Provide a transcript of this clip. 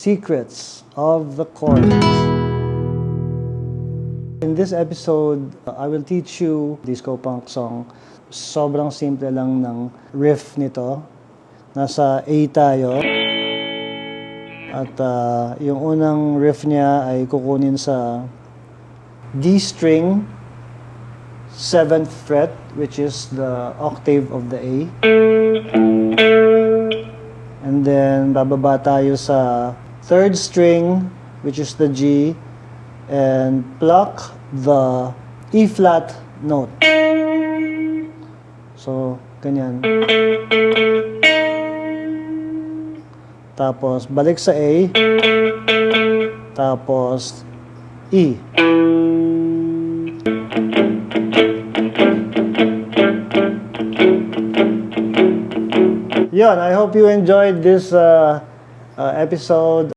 secrets of the chords. In this episode, I will teach you disco punk song. Sobrang simple lang ng riff nito. Nasa A tayo. At yung unang riff niya ay kukunin sa D string, 7th fret, which is the octave of the A. And then bababa tayo sa 3rd string, which is the G, and pluck the E flat note. So, ganyan. Tapos balik sa A, tapos E. Yun, I hope you enjoyed this episode.